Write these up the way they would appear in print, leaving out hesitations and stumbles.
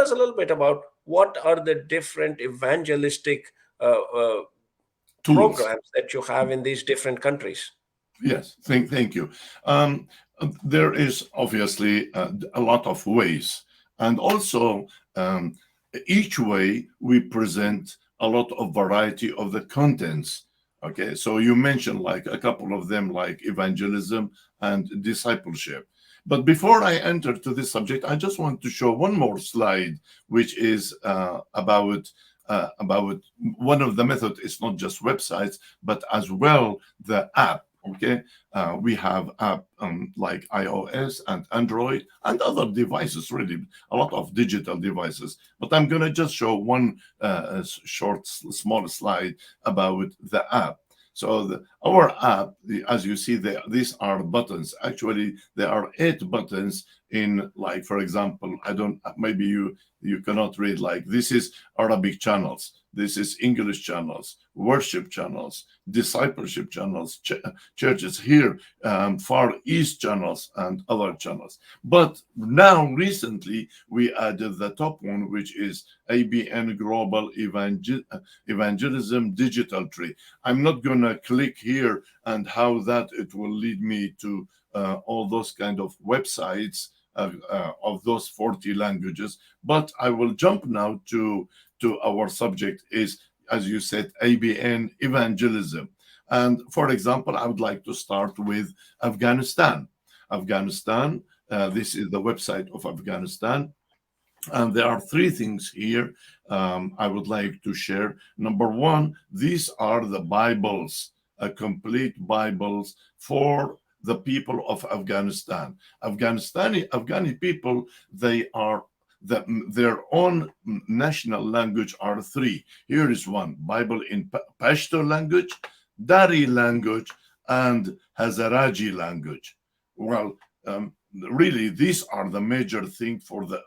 us a little bit about what are the different evangelistic Tools. programs that you have in these different countries. Yes, thank you. There is obviously a lot of ways, and also um, each way we present a lot of variety of the contents. Okay, so you mentioned like a couple of them, like evangelism and discipleship. But before I enter to this subject, I just want to show one more slide, which is about one of the methods. It's not just websites, but as well the app. Okay, we have app like iOS and Android and other devices, really a lot of digital devices. But I'm gonna just show one short, small slide about the app. So our app, as you see there, these are buttons. Actually, there are 8 buttons in, like, for example, I don't, maybe you cannot read, like, this is Arabic channels, this is English channels, worship channels, discipleship channels, churches here, Far East channels, and other channels. But now, recently, we added the top one, which is ABN Global Evangelism Digital Tree. I'm not going to click here and how that it will lead me to all those kind of websites of those 40 languages. But I will jump now to our subject is, as you said, ABN evangelism. And for example, I would like to start with Afghanistan. Afghanistan, this is the website of Afghanistan. And there are 3 things here I would like to share. Number one, these are the Bibles, complete Bibles for the people of Afghanistan. Afghani people, they are their own national language are 3. Here is one Bible in Pashto language, Dari language, and Hazaraji language. Well, really, these are the major thing for the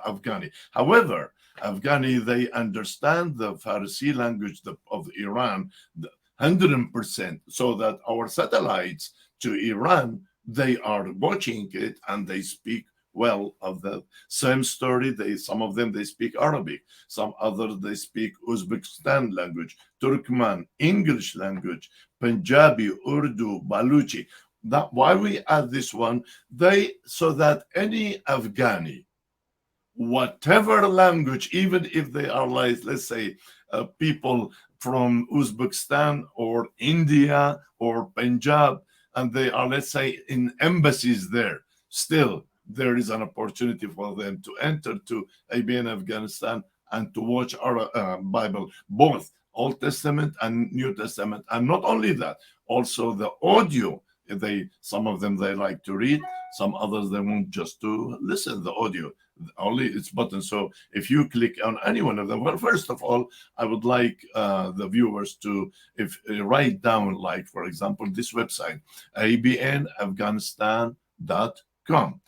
Afghani. However, Afghani, they understand the Farsi language of Iran 100%, so that our satellites to Iran, they are watching it and they speak well of the same story. Some of them they speak Arabic, some others they speak Uzbekistan language, Turkmen, English language, Punjabi, Urdu, Baluchi. That why we add this one, they so that any Afghani, whatever language, even if they are, like, let's say, people from Uzbekistan or India or Punjab, and they are, let's say, in embassies there, still there is an opportunity for them to enter to ABN Afghanistan and to watch our Bible, both Old Testament and New Testament. And not only that, also the audio. Some of them they like to read, some others they want just to listen the audio. Only it's button. So if you click on any one of them, well, first of all, I would like the viewers to write down, like, for example, this website, abnafghanistan.com.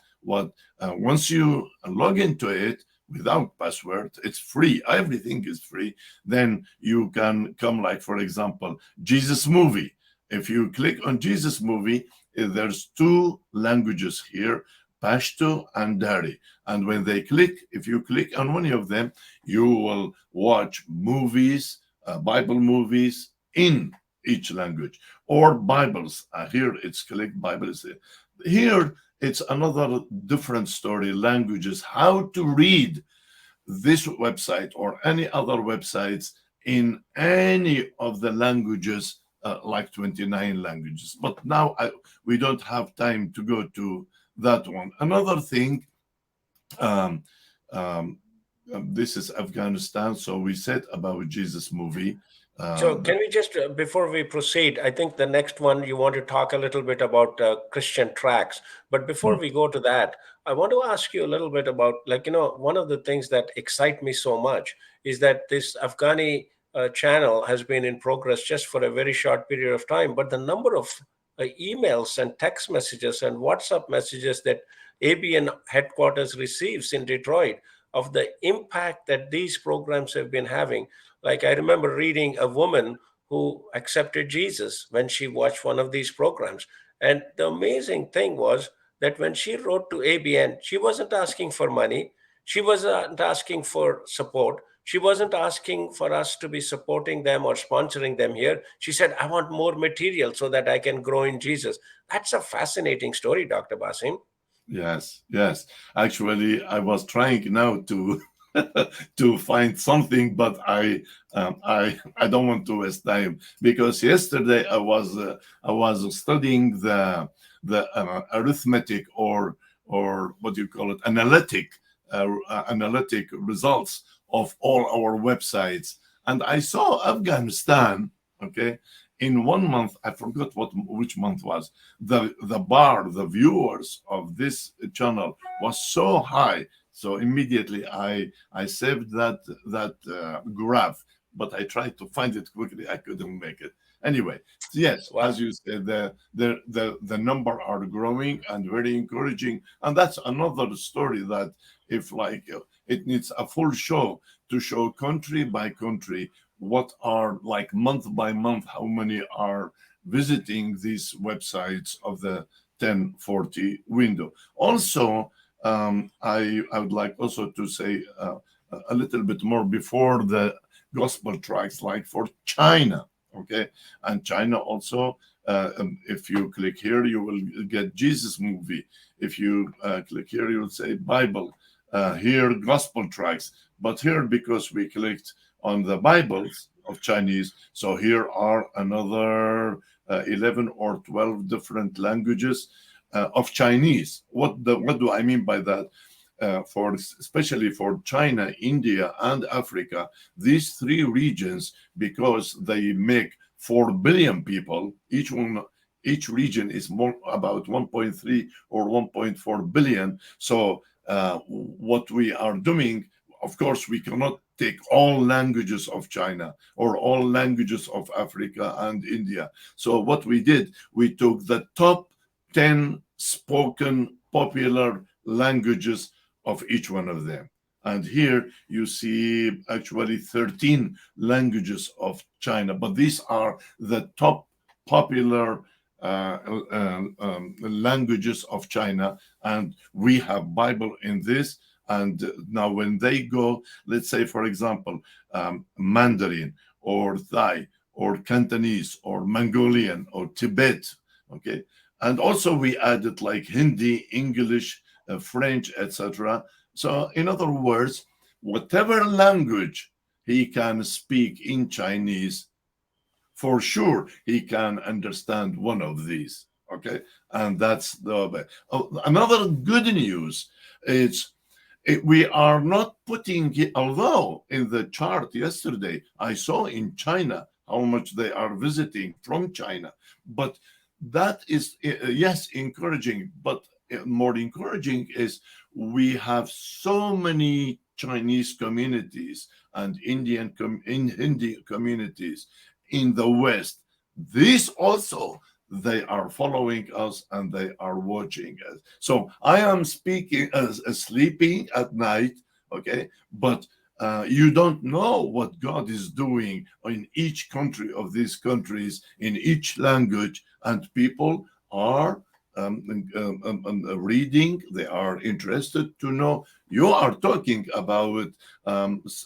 Once you log into it without password, it's free, everything is free, then you can come, like, for example, Jesus Movie. If you click on Jesus Movie, there's 2 languages here, Pashto and Dari. And when if you click on one of them, you will watch movies, Bible movies in each language, or Bibles. Here it's click Bibles. Here it's another different story, languages, how to read this website or any other websites in any of the languages, like 29 languages. But now we don't have time to go to that one. Another thing, um, um, this is Afghanistan. So we said about Jesus Movie. So, can we just, before we proceed, I think the next one you want to talk a little bit about Christian tracks. But before we go to that, I want to ask you a little bit about, like, one of the things that excite me so much is that this Afghani channel has been in progress just for a very short period of time. But the number of emails and text messages and WhatsApp messages that ABN headquarters receives in Detroit of the impact that these programs have been having. Like, I remember reading a woman who accepted Jesus when she watched one of these programs. And the amazing thing was that when she wrote to ABN, she wasn't asking for money. She wasn't asking for support. She wasn't asking for us to be supporting them or sponsoring them here. She said, I want more material so that I can grow in Jesus. That's a fascinating story, Dr. Basim. Yes, yes. Actually, I was trying now to to find something, but I don't want to waste time because yesterday I was studying the arithmetic or what do you call it, analytic results of all our websites, and I saw Afghanistan. Okay, in 1 month, I forgot which month was the viewers of this channel was so high. So immediately I saved that graph, but I tried to find it quickly. I couldn't make it. Anyway, yes, Wow. as you said, the number are growing and very encouraging, and that's another story that if like it needs a full show to show country by country what are like month by month how many are visiting these websites of the 1040 window. Also, I would like also to say a little bit more before the gospel tracks, like for China, okay, and China also. If you click here, you will get Jesus movie. If you click here, you will say Bible. Here, gospel tracks. But here, because we clicked on the Bibles of Chinese, so here are another 11 or 12 different languages of Chinese. What do I mean by that? For especially for China, India, and Africa, these three regions, because they make 4 billion people, each region is more about 1.3 or 1.4 billion. So what we are doing, of course, we cannot take all languages of China or all languages of Africa and India. So what we did, we took the top 10 spoken popular languages of each one of them. And here you see actually 13 languages of China, but these are the top popular languages of China, and we have Bible in this. And now when they go, let's say, for example, Mandarin or Thai or Cantonese or Mongolian or Tibet, okay, and also we added like Hindi, English, French, etc. So in other words, whatever language he can speak in Chinese, for sure he can understand one of these. Okay, and that's the another good news is we are not putting it, although in the chart yesterday I saw in China how much they are visiting from China, but that is yes encouraging, but more encouraging is we have so many Chinese communities and Hindi communities in the West. These also they are following us and they are watching us. So I am speaking as sleeping at night, okay, but you don't know what God is doing in each country of these countries, in each language, and people are reading, they are interested to know. You are talking about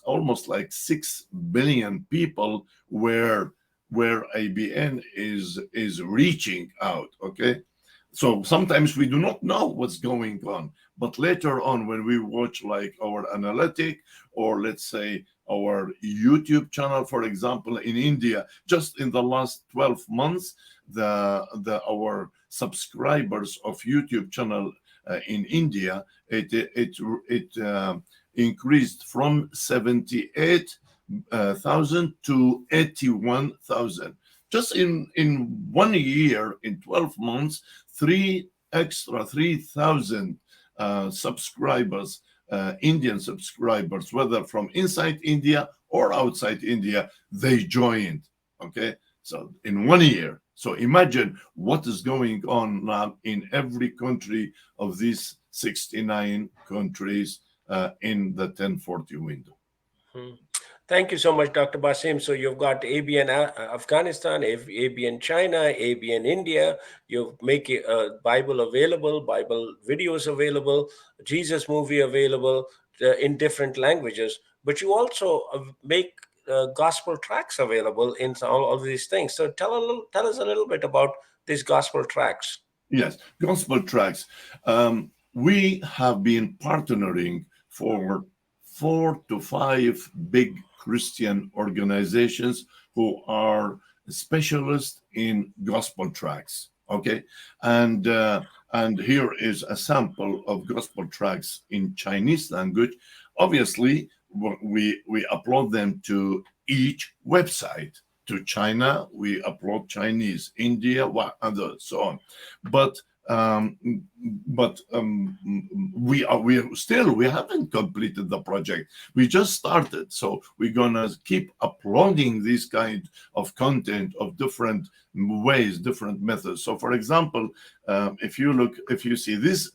almost like 6 billion people where ABN is reaching out, okay? So sometimes we do not know what's going on, but later on when we watch like our analytic or let's say our YouTube channel, for example, in India, just in the last 12 months, the our subscribers of YouTube channel in India, it increased from 78,000 to 81,000. Just in 1 year, in 12 months, 3,000 subscribers, Indian subscribers, whether from inside India or outside India, they joined. Okay, so in 1 year. So imagine what is going on now in every country of these 69 countries in the 1040 window. Hmm. Thank you so much, Dr. Basim. So you've got ABN Afghanistan, ABN China, ABN India. You make a Bible available, Bible videos available, Jesus movie available, in different languages, but you also make gospel tracks available in all of these things. So tell us a little bit about these gospel tracks. Yes, gospel tracks. We have been partnering for 4 to 5 big Christian organizations who are specialists in gospel tracks. Okay, and and here is a sample of gospel tracks in Chinese language. Obviously, we upload them to each website. To China, we upload Chinese, India, other so on. But um, but we haven't completed the project. We just started, so we're gonna keep uploading this kind of content of different ways, different methods. So, for example, if you see this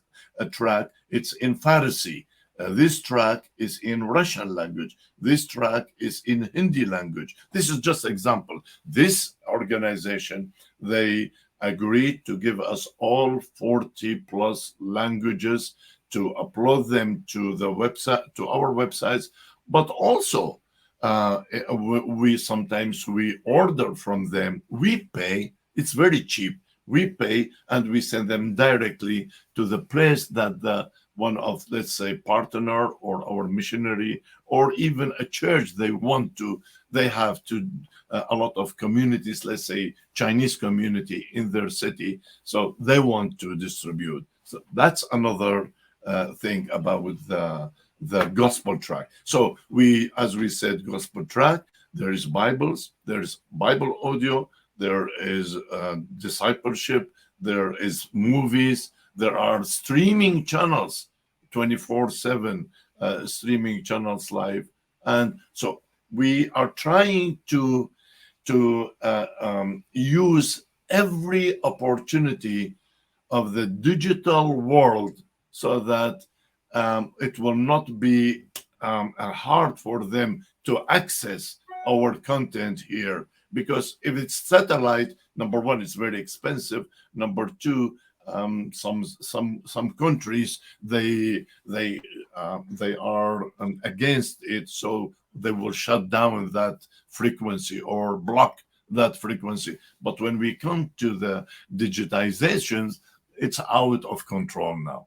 track, it's in Farsi. This track is in Russian language. This track is in Hindi language. This is just example. This organization, they agreed to give us all 40 plus languages to upload them to the website, to our websites, but also we sometimes we order from them. We pay. It's very cheap. We pay and we send them directly to the place that the one of, let's say, partner or our missionary or even a church they want to. They have to a lot of communities, let's say Chinese community in their city, so they want to distribute. So that's another thing about the gospel track. So we, as we said, gospel track. There is Bibles, there's Bible audio, there is discipleship, there is movies, there are streaming channels, 24/7 streaming channels live, and so we are trying to use every opportunity of the digital world so that it will not be hard for them to access our content here. Because if it's satellite, number one, it's very expensive. Number two, some countries they are against it, so they will shut down that frequency or block that frequency. But when we come to the digitizations, it's out of control now.